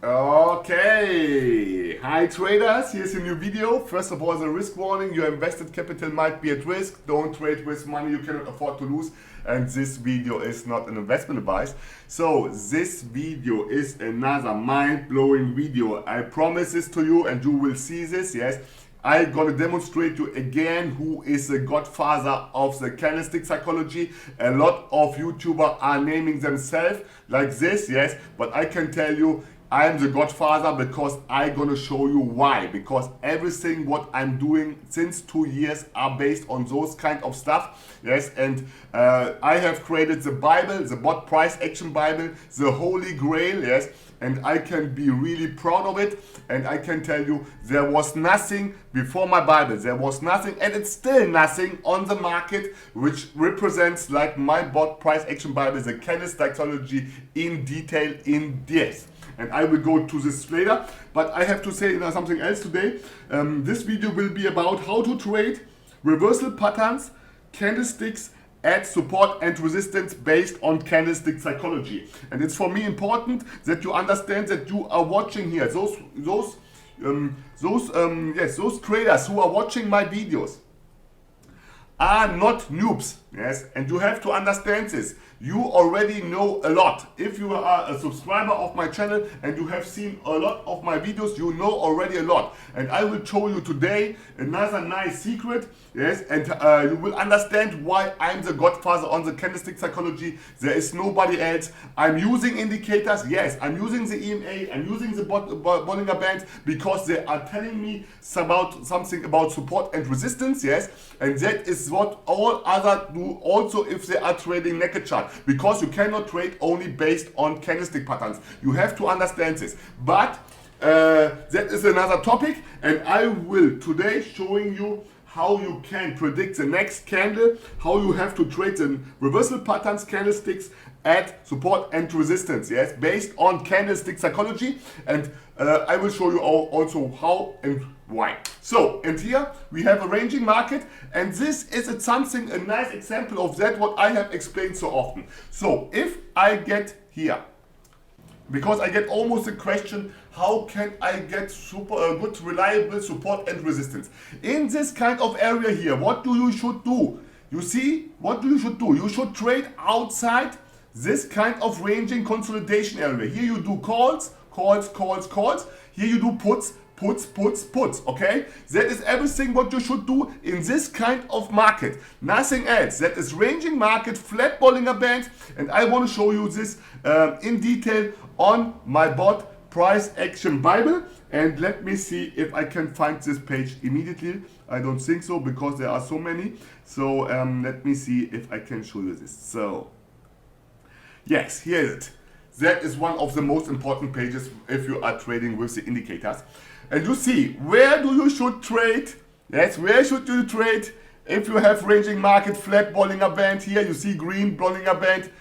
Okay, hi traders, here's a new video. First of all, as a risk warning, your invested capital might be at risk. Don't trade with money you cannot afford to lose. And this video is not an investment advice. So this video is another mind-blowing video. I promise this to you and you will see this, yes. I'm gonna demonstrate to you again who is the godfather of the candlestick psychology. A lot of YouTubers are naming themselves like this, yes, but I can tell you I'm the godfather because I'm gonna show you why. Because everything what I'm doing since 2 years are based on those kind of stuff, yes, and I have created the Bible, the BOTT price action Bible, the Holy Grail, yes, and I can be really proud of it. And I can tell you there was nothing before my Bible, there was nothing, and it's still nothing on the market which represents like my BOTT price action Bible, the candlestick psychology in detail in this. And I will go to this later, but I have to say something else today. This video will be about how to trade reversal patterns, candlesticks at support and resistance based on candlestick psychology. And it's for me important that you understand that you are watching here. Those traders who are watching my videos are not noobs, yes, and you have to understand this. You already know a lot. If you are a subscriber of my channel and you have seen a lot of my videos, you know already a lot. And I will show you today another nice secret, yes, and you will understand why I'm the godfather on the candlestick psychology. There is nobody else. I'm using indicators, yes, I'm using the EMA, I'm using the Bollinger Band because they are telling me something about support and resistance, yes, and that is what all others do also if they are trading naked chart, because you cannot trade only based on candlestick patterns. You have to understand this. But that is another topic, and I will today showing you how you can predict the next candle, how you have to trade the reversal patterns, candlesticks at support and resistance, yes, based on candlestick psychology. And I will show you also how and why. So, and here we have a ranging market, and this is a nice example of that what I have explained so often. So if I get here, because I get almost a question, how can I get good reliable support and resistance in this kind of area here? What do you should do? You see, what do you should do? You should trade outside this kind of ranging consolidation area. Here you do calls. Here you do puts, okay? That is everything what you should do in this kind of market. Nothing else. That is ranging market, flat Bollinger Band, and I want to show you this in detail on my BOTT price action Bible. And let me see if I can find this page immediately. I don't think so because there are so many. So let me see if I can show you this. So yes, here is it. That is one of the most important pages if you are trading with the indicators. And you see, where do you should trade? Yes, where should you trade? If you have ranging market, flat Bollinger Band, here you see green Bollinger Band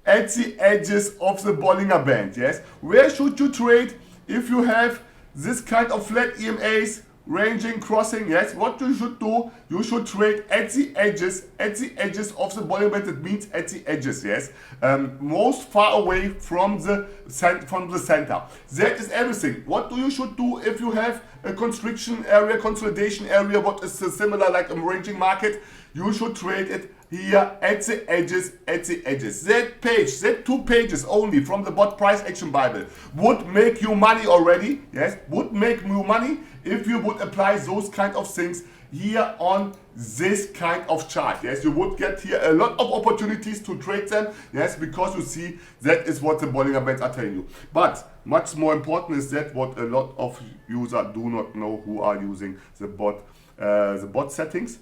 at the edges of the Bollinger Band, yes? Where should you trade if you have this kind of flat EMAs, ranging, crossing, yes? What you should do, you should trade at the edges of the Bollinger Band. That means at the edges, yes? Most far away from the center. That is everything. What do you should do if you have a constriction area, consolidation area, what is similar like a ranging market? You should trade it here at the edges, That page, that 2 pages only from the BOTT price action Bible would make you money already, yes? Would make you money if you would apply those kind of things here on this kind of chart, yes? You would get here a lot of opportunities to trade them, yes, because you see that is what the Bollinger Bands are telling you. But much more important is that what a lot of users do not know who are using the BOTT settings.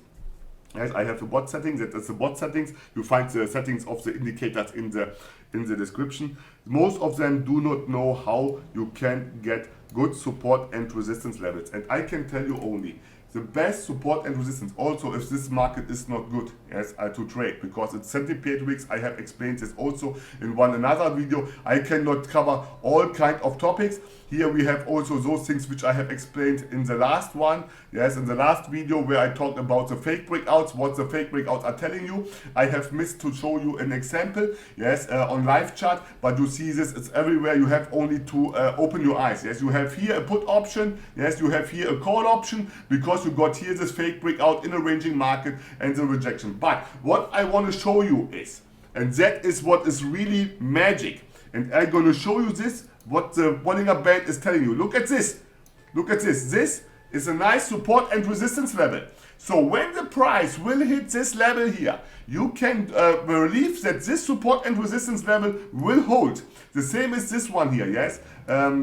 Yes, I have the BOTT settings. That is the BOTT settings. You find the settings of the indicators in the description. Most of them do not know how you can get good support and resistance levels. And I can tell you only, the best support and resistance. Also, if this market is not good, yes, to trade, because it's centipede wicks. I have explained this also in another video. I cannot cover all kind of topics. Here we have also those things which I have explained in the last one, yes, in the last video where I talked about the fake breakouts, what the fake breakouts are telling you. I have missed to show you an example, yes, on live chart, but you see this, it's everywhere. You have only to open your eyes, yes. You have here a put option, yes, you have here a call option, because you got here this fake breakout in a ranging market and the rejection. But what I want to show you is, and that is what is really magic, and I'm going to show you this, what the Bollinger Band is telling you. Look at this. Look at this. This is a nice support and resistance level. So when the price will hit this level here, you can believe that this support and resistance level will hold. The same as this one here, yes?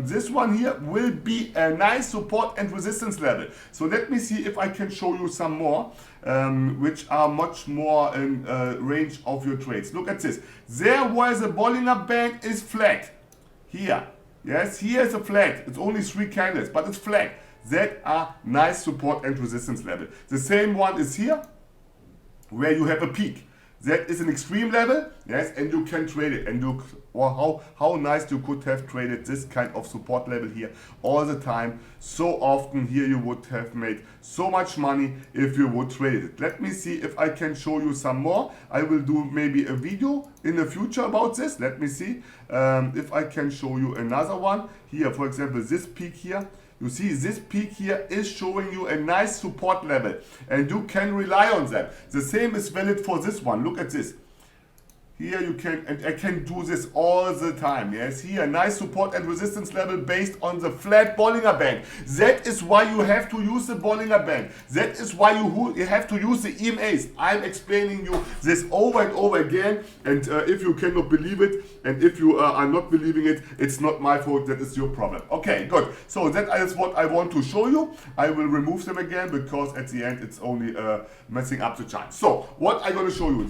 This one here will be a nice support and resistance level. So let me see if I can show you some more, which are much more in range of your trades. Look at this. There where the Bollinger Band is flat. Here, yes, here is a flat. It's only 3 candles, but it's flat. That are nice support and resistance level. The same one is here, where you have a peak. That is an extreme level, yes, and you can trade it. And look, well, how nice you could have traded this kind of support level here all the time. So often here you would have made so much money if you would trade it. Let me see if I can show you some more. I will do maybe a video in the future about this. Let me see if I can show you another one. Here, for example, this peak here. You see, this peak here is showing you a nice support level, and you can rely on that. The same is valid for this one. Look at this. Here you can, and I can do this all the time, yes. Here, nice support and resistance level based on the flat Bollinger Band. That is why you have to use the Bollinger Band. That is why you have to use the EMAs. I'm explaining you this over and over again, and if you cannot believe it, and if you are not believing it, it's not my fault, that is your problem. Okay, good. So that is what I want to show you. I will remove them again, because at the end it's only messing up the chart. So, what I'm going to show you,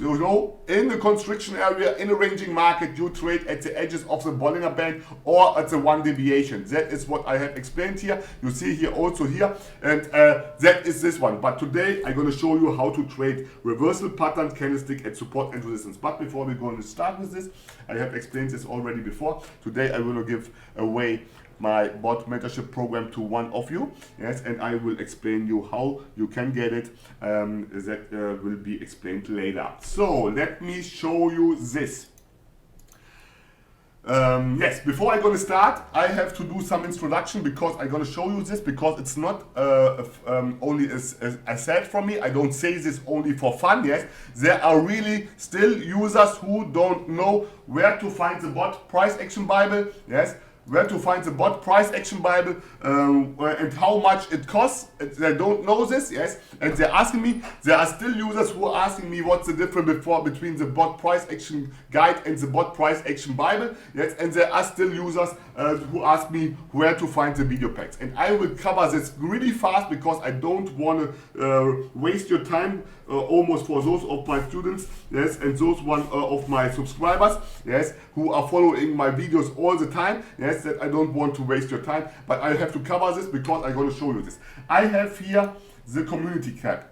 in the constriction area, in a ranging market, you trade at the edges of the Bollinger Band or at the 1 deviation. That is what I have explained here. You see here also here, and that is this one. But today I'm going to show you how to trade reversal pattern candlestick at support and resistance. But before we're going to start with this, I have explained this already before. Today I will give away my BOTT mentorship program to one of you, yes, and I will explain you how you can get it. That will be explained later. So let me show you this. Yes, before I'm going to start, I have to do some introduction, because I'm going to show you this, because it's not only a set from me. I don't say this only for fun, yes. There are really still users who don't know where to find the BOTT price action Bible, yes. Where to find the BOTT price action Bible and how much it costs. They don't know this, yes, and they're asking me. There are still users who are asking me what's the difference between the BOTT price action guide and the BOTT price action Bible, yes, and there are still users who ask me where to find the video packs. And I will cover this really fast, because I don't want to waste your time, almost for those of my students, yes, and those one of my subscribers, yes, who are following my videos all the time, yes. That I don't want to waste your time, but I have to cover this, because I'm going to show you this. I have here the community tab.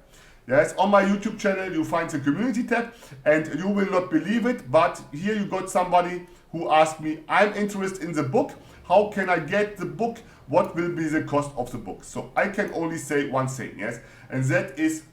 Yes, on my YouTube channel you find the community tab, and you will not believe it, but here you got somebody who asked me, I'm interested in the book. How can I get the book? What will be the cost of the book? So I can only say one thing, yes, and that is,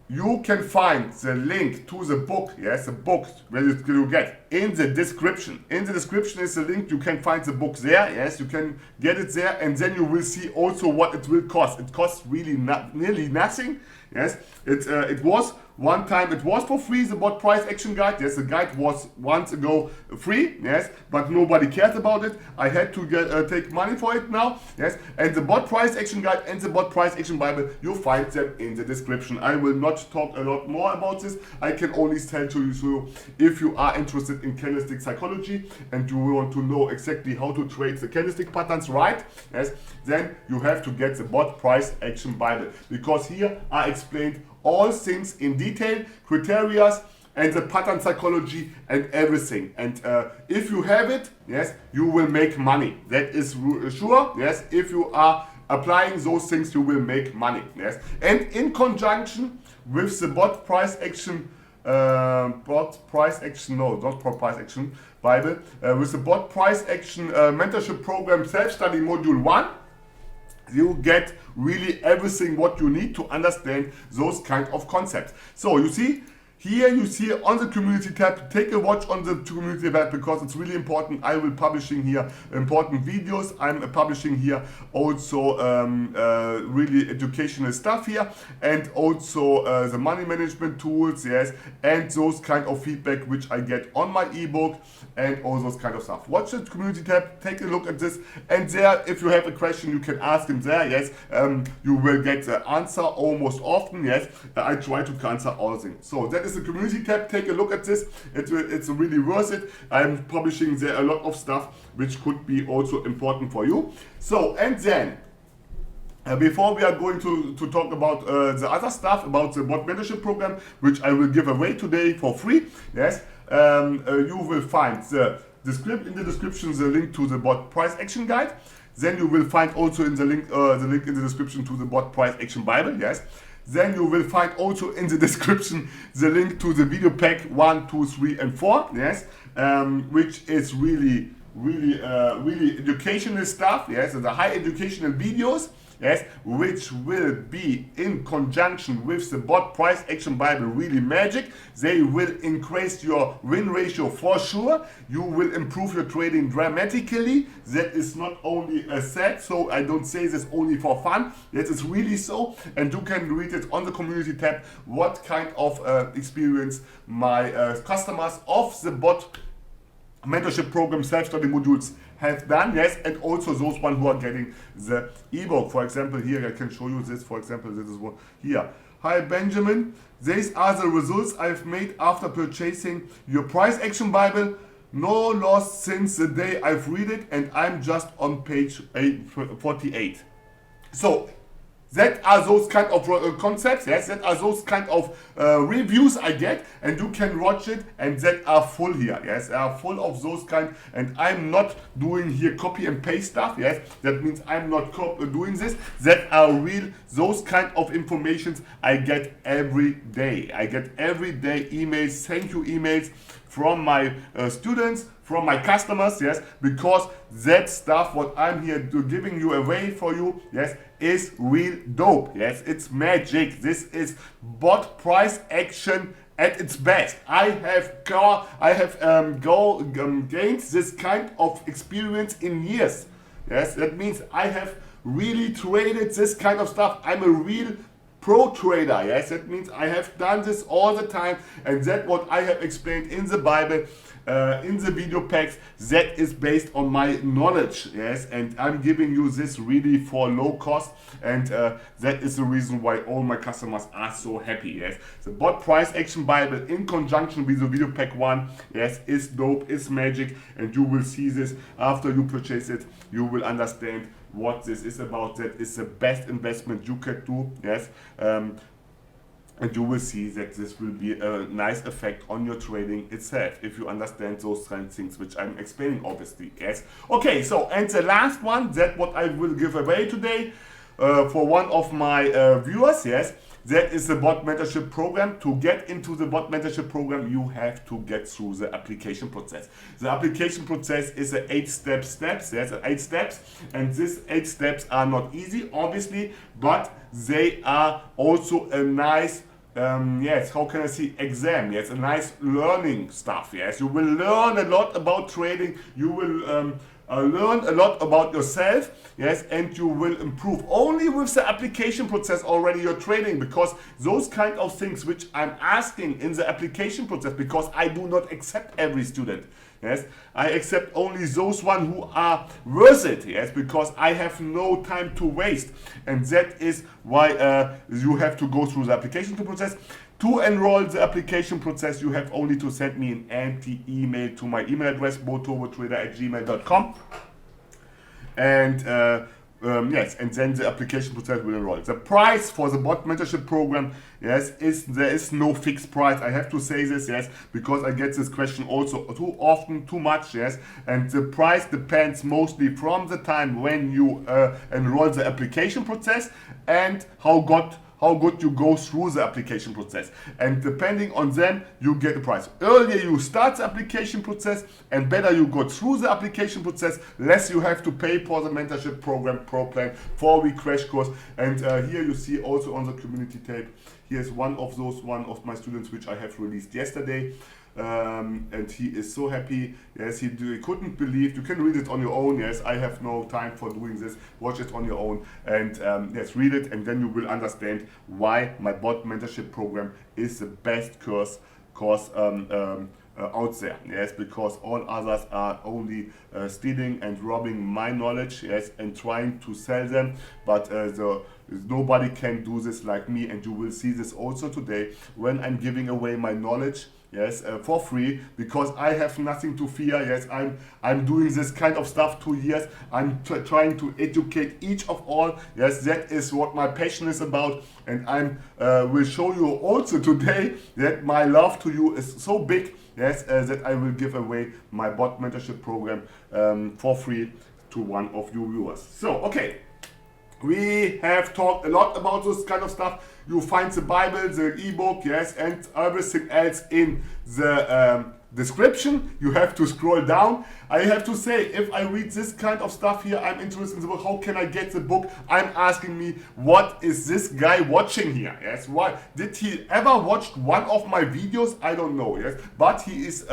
you can find the link to the book, yes, the book where you get in the description. In the description is the link. You can find the book there, yes, you can get it there, and then you will see also what it will cost. It costs really nearly nothing, yes. It was one time, it was for free, the BOTT price action guide. Yes, the guide was once ago free, yes, but nobody cared about it. I had to take money for it now, yes. And the BOTT price action guide and the BOTT price action Bible, you find them in the description. I will not talk a lot more about this. I can only tell to you, so if you are interested in candlestick psychology and you want to know exactly how to trade the candlestick patterns right, yes, then you have to get the BOTT price action Bible, because here I explained all things in detail, criteria and the pattern psychology and everything. And if you have it, yes, you will make money. That is sure. Yes, if you are applying those things, you will make money. Yes, and in conjunction with the BOTT price action, BOTT price action, no, not price action Bible, with the BOTT price action mentorship program self-study module 1, you get really everything what you need to understand those kind of concepts. So you see, here you see on the community tab, take a watch on the community tab because it's really important. I will publishing here important videos. I'm publishing here also really educational stuff here, and also the money management tools, yes, and those kind of feedback which I get on my ebook and all those kind of stuff. Watch the community tab, take a look at this, and there, if you have a question, you can ask him there, yes. You will get the answer almost often, yes. I try to answer all things. So that is the community tab. Take a look at this. It's really worth it. I'm publishing there a lot of stuff which could be also important for you. So, and then before we are going to talk about the other stuff about the BOTT mentorship program, which I will give away today for free, yes, you will find in the description the link to the BOTT price action guide. Then you will find also in the link in the description to the BOTT price action Bible, yes. Then you will find also in the description the link to the video pack 1, 2, 3, and 4, yes, which is really educational stuff, yes, and the high educational videos, yes, which will be in conjunction with the BOTT price action Bible really magic. They will increase your win ratio for sure. You will improve your trading dramatically. That is not only a set, so I don't say this only for fun. That is really so, and you can read it on the community tab what kind of experience my customers of the BOTT mentorship program self-study modules have done, yes, and also those one who are getting the ebook. For example, here I can show you this. For example, this is one here. Hi Benjamin, these are the results I've made after purchasing your price action Bible. No loss since the day I've read it, and I'm just on page 48. So that are those kind of concepts, yes, that are those kind of reviews I get, and you can watch it, and that are full here, yes, they are full of those kind, and I'm not doing here copy and paste stuff, yes, that means I'm not doing this, that are real, those kind of informations I get every day. I get every day emails, thank you emails from my students, from my customers, yes, because that stuff what I'm here giving you away for you, yes, is real dope, yes, it's magic. This is BOTT price action at its best. I have gained this kind of experience in years, yes, that means I have really traded this kind of stuff. I'm a real pro trader, yes, that means I have done this all the time, and that what I have explained in the Bible, in the video packs, that is based on my knowledge, yes, and I'm giving you this really for low cost, and that is the reason why all my customers are so happy, yes. The BOTT price action Bible in conjunction with the video pack 1, yes, is dope, is magic, and you will see this after you purchase it. You will understand what this is about. That is the best investment you can do, yes, and you will see that this will be a nice effect on your trading itself if you understand those kind of things which I'm explaining, obviously, yes. Okay, so, and the last one, that what I will give away today for one of my viewers, yes, that is the BOTT mentorship program. To get into the BOTT mentorship program, you have to get through the application process. The application process is an 8-step steps. There's 8 steps, and these 8 steps are not easy, obviously, but they are also a nice yes, how can I say, exam, yes, a nice learning stuff, yes. You will learn a lot about trading, you will learn a lot about yourself, yes, and you will improve only with the application process already your trading, because those kind of things which I'm asking in the application process, because I do not accept every student, yes, I accept only those one who are worth it, yes, because I have no time to waste, and that is why you have to go through the application process. To enroll the application process, you have only to send me an empty email to my email address, boturbotrader@gmail.com, and Yes, and then the application process will enroll. The price for the bot mentorship program, yes, there is no fixed price. I have to say this, yes, because I get this question also too often, too much, yes. And the price depends mostly from the time when you enroll the application process and how good you go through the application process. And depending on them, you get a price. Earlier you start the application process and better you go through the application process, less you have to pay for the mentorship program pro plan, 4-week crash course. And here you see also on the community tab, here's one of my students which I have released yesterday. And he is so happy. Yes, he couldn't believe. You can read it on your own. Yes, I have no time for doing this. Watch it on your own, and yes, read it, and then you will understand why my bot mentorship program is the best course out there. Yes, because all others are only stealing and robbing my knowledge. Yes, and trying to sell them, but nobody can do this like me, and you will see this also today when I'm giving away my knowledge. Yes, for free, because I have nothing to fear. Yes, I'm doing this kind of stuff 2 years. I'm trying to educate each of all. Yes, that is what my passion is about, and I will show you also today that my love to you is so big. Yes, that I will give away my bot mentorship program for free to one of you viewers. So, okay. We have talked a lot about this kind of stuff. You find the Bible, the ebook, yes, and everything else in the description. You have to scroll down. I have to say, if I read this kind of stuff here, I'm interested in the book. How can I get the book? I'm asking me, what is this guy watching here? Yes, why did he ever watch one of my videos? I don't know. Yes, but he is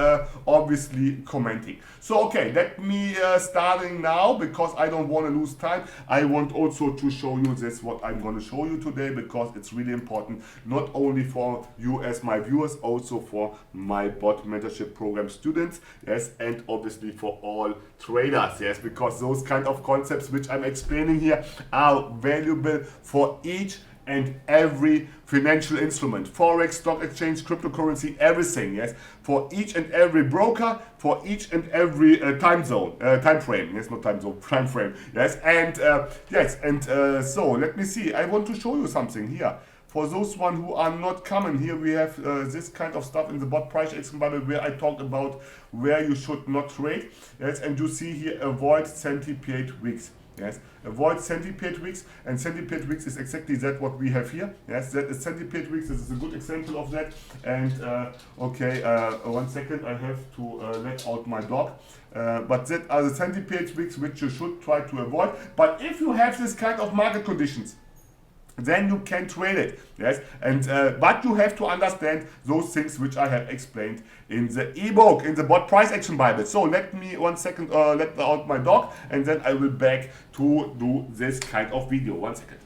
obviously commenting. So okay, let me starting now, because I don't want to lose time. I want also to show you this, what I'm going to show you today, because it's really important, not only for you as my viewers, also for my bot mentorship program students, yes, and obviously for all traders, yes, because those kind of concepts which I'm explaining here are valuable for each and every financial instrument, Forex, stock exchange, cryptocurrency, everything, yes, for each and every broker, for each and every time frame, yes, not time zone, time frame, yes, and so let me see, I want to show you something here. For those one who are not common, here we have this kind of stuff in the bot price action Bible, where I talk about where you should not trade. Yes, and you see here, avoid centipede wicks. Yes, avoid centipede wicks, and centipede wicks is exactly that what we have here. Yes, that is centipede wicks. This is a good example of that. And okay, 1 second, I have to let out my dog. But that are the centipede wicks which you should try to avoid. But if you have this kind of market conditions, then you can trade it, yes, and but you have to understand those things which I have explained in the ebook, in the bot price action Bible. So let me 1 second let out my dog, and then I will back to do this kind of video. 1 second.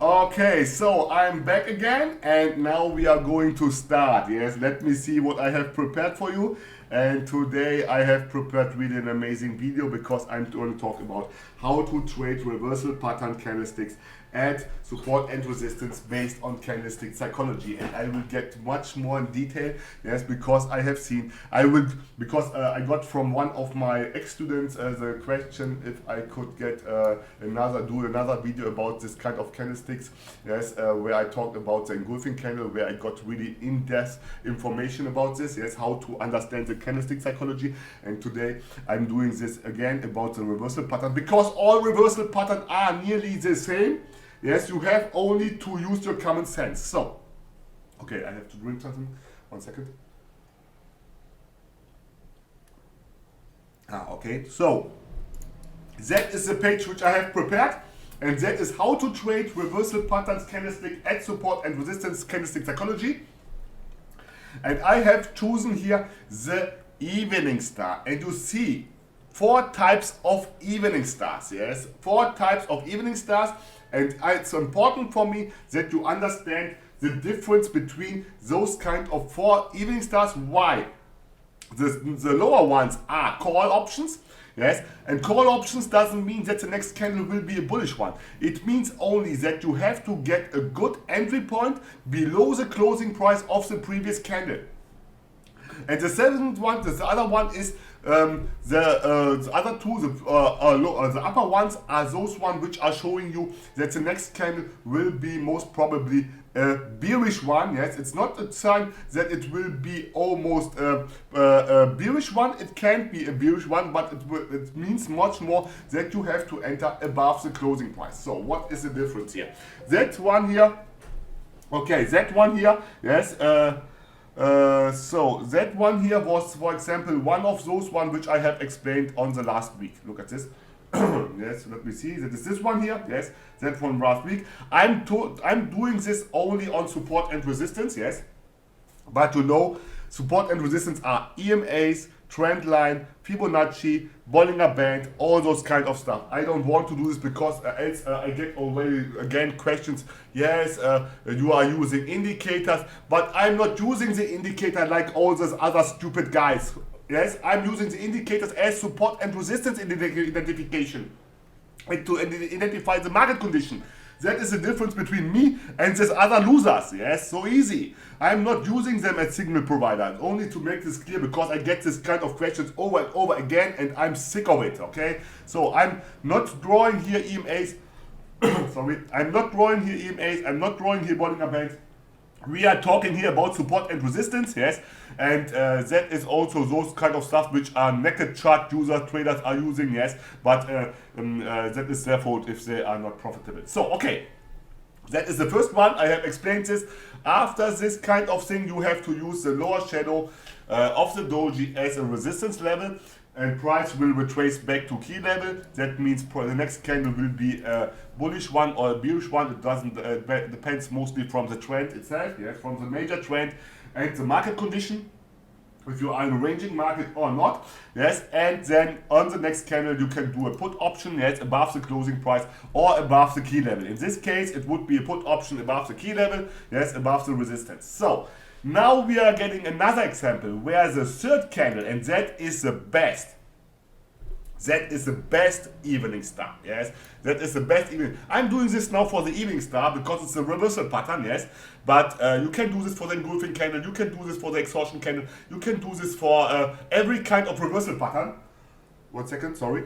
Okay, so I'm back again, and now we are going to start. Yes, let me see what I have prepared for you. And today I have prepared really an amazing video, because I'm going to talk about how to trade reversal pattern candlesticks at support and resistance based on candlestick psychology. And I will get much more in detail, yes, because I have seen, I got from one of my ex-students the question if I could get do another video about this kind of candlesticks, yes, where I talked about the engulfing candle, where I got really in-depth information about this, yes, how to understand the candlestick psychology. And today I'm doing this again about the reversal pattern, because all reversal patterns are nearly the same. Yes, you have only to use your common sense. So, okay, I have to drink something. 1 second. Okay, so that is the page which I have prepared, and that is how to trade reversal patterns candlestick at support and resistance candlestick psychology. And I have chosen here the evening star, and you see 4 types of evening stars. Yes, 4 types of evening stars. And it's important for me that you understand the difference between those kind of 4 evening stars. Why? The lower ones are call options. Yes, and call options doesn't mean that the next candle will be a bullish one. It means only that you have to get a good entry point below the closing price of the previous candle. And the 7th one, the other one is The other two, the upper ones are those ones which are showing you that the next candle will be most probably a bearish one. Yes, it's not a sign that it will be almost a bearish one. It can be a bearish one, but it means much more that you have to enter above the closing price. So what is the difference here? That one here, okay, that one here, yes. So that one here was, for example, one of those one which I have explained on the last week. Look at this. Yes, let me see. That is this one here. Yes, that one last week. I'm doing this only on support and resistance. Yes, but you know, support and resistance are EMAs, trend line, Fibonacci, Bollinger Band, all those kind of stuff. I don't want to do this because else I get already again questions. Yes, you are using indicators, but I'm not using the indicator like all those other stupid guys. Yes, I'm using the indicators as support and resistance identification and to identify the market condition. That is the difference between me and these other losers. Yes, so easy. I'm not using them as signal provider. Only to make this clear because I get this kind of questions over and over again and I'm sick of it. Okay, so I'm not drawing here EMAs. Sorry, I'm not drawing here EMAs. I'm not drawing here Bollinger Bands. We are talking here about support and resistance, yes, and that is also those kind of stuff which are naked chart users, traders are using, yes, but that is their fault if they are not profitable. So, okay, that is the first one. I have explained this. After this kind of thing, you have to use the lower shadow of the doji as a resistance level, and price will retrace back to key level. That means the next candle will be a bullish one or a bearish one. It doesn't depends mostly from the trend itself, yes, from the major trend and the market condition, if you are in a ranging market or not, yes. And then on the next candle you can do a put option, yes, above the closing price or above the key level. In this case it would be a put option above the key level, yes, above the resistance. So now we are getting another example where the third candle, and that is the best. That is the best evening star, yes. That is the best evening. I'm doing this now for the evening star because it's a reversal pattern, yes. But you can do this for the engulfing candle, you can do this for the exhaustion candle, you can do this for every kind of reversal pattern. 1 second, sorry.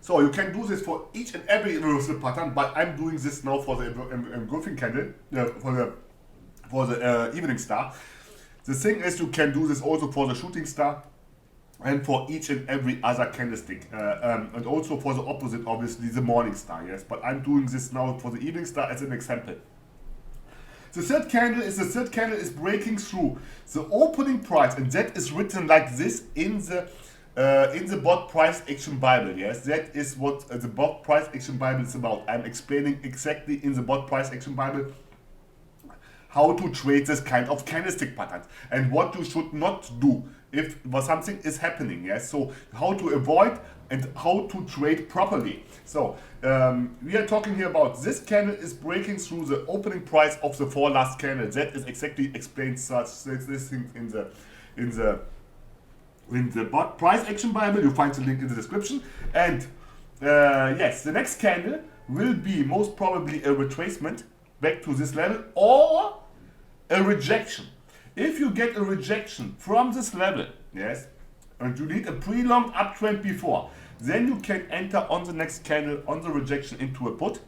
So you can do this for each and every reversal pattern, but I'm doing this now for the engulfing candle, for the evening star. The thing is, you can do this also for the shooting star and for each and every other candlestick, and also for the opposite, obviously the morning star, yes. But I'm doing this now for the evening star as an example. The third candle is breaking through the opening price, and that is written like this in the BOTT price action Bible. Yes, that is what the BOTT price action Bible is about. I'm explaining exactly in the BOTT price action Bible how to trade this kind of candlestick patterns and what you should not do if something is happening. Yes, so how to avoid and how to trade properly. So we are talking here about this candle is breaking through the opening price of the 4 last candles. That is exactly explained such this thing in the BOTT price action Bible. You find the link in the description. And yes, the next candle will be most probably a retracement back to this level or a rejection. If you get a rejection from this level, yes, and you need a prolonged uptrend before, then you can enter on the next candle on the rejection into a put.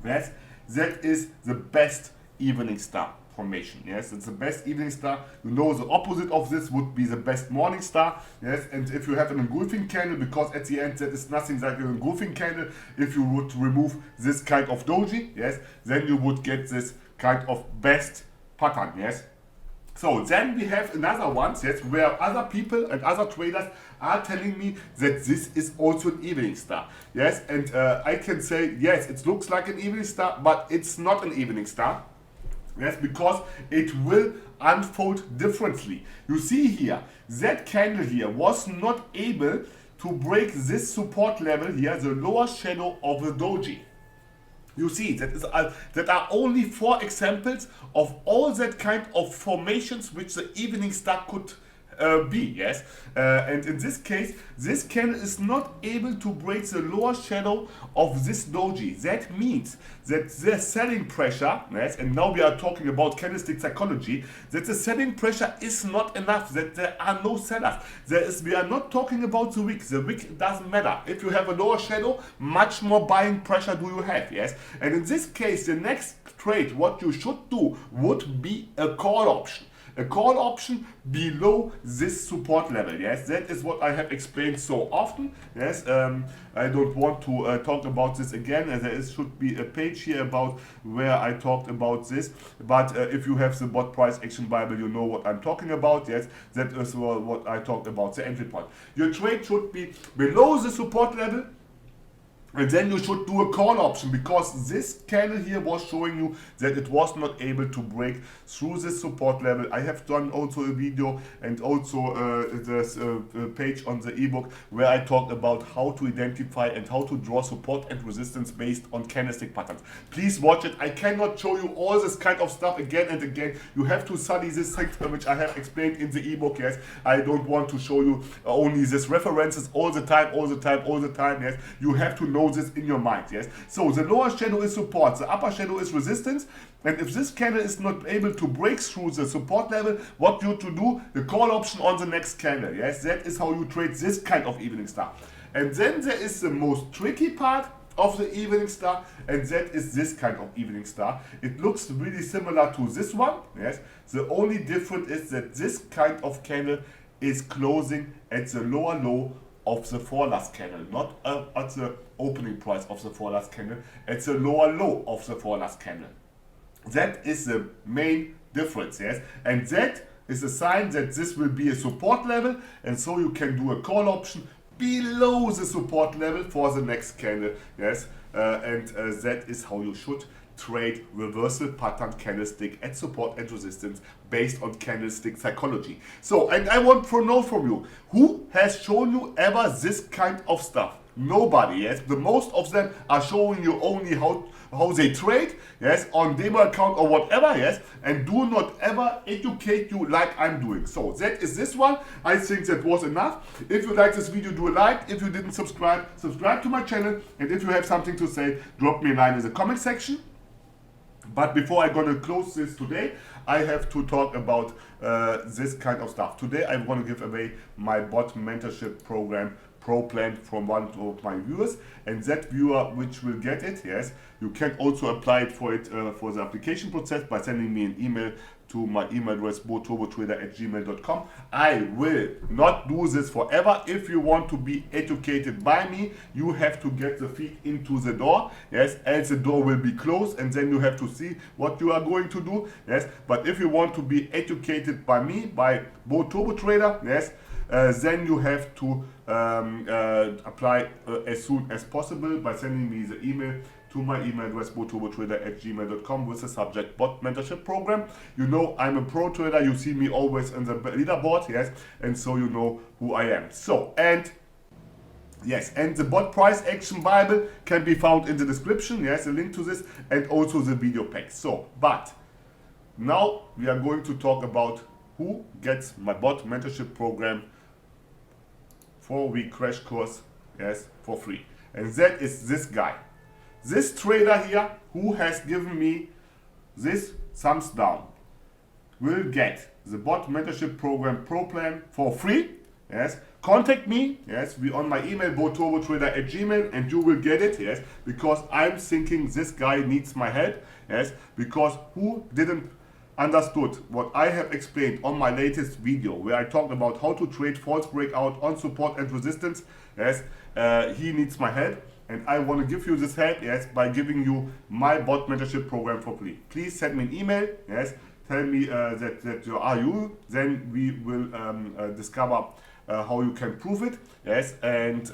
Yes, that is the best evening star formation. Yes, it's the best evening star. You know, the opposite of this would be the best morning star. Yes, and if you have an engulfing candle, because at the end that is nothing like an engulfing candle, if you would remove this kind of doji, yes, then you would get this kind of best pattern. Yes. So then we have another one, yes, where other people and other traders are telling me that this is also an evening star. Yes, and I can say, yes, it looks like an evening star, but it's not an evening star. Yes, because it will unfold differently. You see here, that candle here was not able to break this support level here, the lower shadow of the doji. You see, that are only 4 examples of all that kind of formations which the evening star could B, yes. And in this case, this candle is not able to break the lower shadow of this doji. That means that the selling pressure, yes, and now we are talking about candlestick psychology, that the selling pressure is not enough, that there are no sellers. We are not talking about the wick. The wick doesn't matter. If you have a lower shadow, much more buying pressure do you have, yes. And in this case, the next trade, what you should do would be a call option. A call option below this support level, yes, that is what I have explained so often, yes. I don't want to talk about this again, as there should be a page here about where I talked about this, but if you have the BOTT price action Bible, you know what I'm talking about, yes, that is what I talked about, the entry point. Your trade should be below the support level, and then you should do a call option, because this candle here was showing you that it was not able to break through this support level. I have done also a video and also this page on the ebook where I talked about how to identify and how to draw support and resistance based on candlestick patterns. Please watch it. I cannot show you all this kind of stuff again and again. You have to study this thing which I have explained in the ebook, yes. I don't want to show you only this references all the time, yes. You have to know this in your mind, yes. So the lower shadow is support, the upper shadow is resistance, and if this candle is not able to break through the support level, what you to do? The call option on the next candle, yes. That is how you trade this kind of evening star. And then there is the most tricky part of the evening star, and that is this kind of evening star. It looks really similar to this one, yes. The only difference is that this kind of candle is closing at the lower low of the 4 last candle, not at the opening price of the 4 last candle, at the lower low of the 4 last candle. That is the main difference, yes, and that is a sign that this will be a support level, and so you can do a call option below the support level for the next candle, yes, and that is how you should trade reversal pattern candlestick at support and resistance based on candlestick psychology. So, and I want to know from you, who has shown you ever this kind of stuff? Nobody, yes. The most of them are showing you only how they trade, yes, on demo account or whatever, yes, and do not ever educate you like I'm doing. So that is this one. I think that was enough. If you like this video, do a like. If you didn't subscribe to my channel, and if you have something to say, drop me a line in the comment section. But before I'm gonna close this today, I have to talk about this kind of stuff. Today I want to give away my BOTT mentorship program Pro Plan from one of my viewers, and that viewer which will get it, yes, you can also apply it for the application process by sending me an email to my email address boturbotrader@gmail.com. I will not do this forever. If you want to be educated by me, you have to get the feet into the door, yes, else the door will be closed, and then you have to see what you are going to do, yes. But if you want to be educated by me, by boturbotrader, yes, then you have to apply as soon as possible by sending me the email to my email address boturbotrader@gmail.com with the subject BOTT mentorship program. You know I'm a pro trader, you see me always on the leaderboard, yes, and so you know who I am. So, and yes, and the BOTT price action Bible can be found in the description, yes, a link to this, and also the video pack. So, but now we are going to talk about who gets my BOTT mentorship program 4-week crash course, yes, for free. And that is this guy. This trader here who has given me this thumbs down will get the BOTT mentorship program Pro Plan for free. Yes, contact me. Yes, we on my email boturbotrader@gmail, and you will get it. Yes, because I'm thinking this guy needs my help. Yes, because who didn't understood what I have explained on my latest video where I talked about how to trade false breakout on support and resistance. Yes, he needs my help. And I want to give you this help, yes, by giving you my BOTT mentorship program for free. Please send me an email, yes, tell me that you are you, then we will discover how you can prove it, yes, and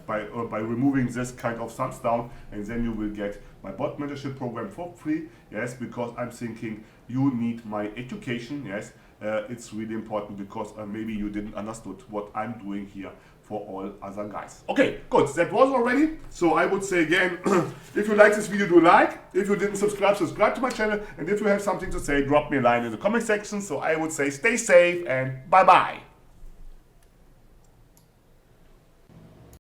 by removing this kind of thumbs down, and then you will get my BOTT mentorship program for free, yes, because I'm thinking you need my education, yes, it's really important because maybe you didn't understood what I'm doing here for all other guys. Okay, good, that was already. So I would say again, if you like this video, do like. If you didn't subscribe to my channel. And if you have something to say, drop me a line in the comment section. So I would say stay safe and bye-bye.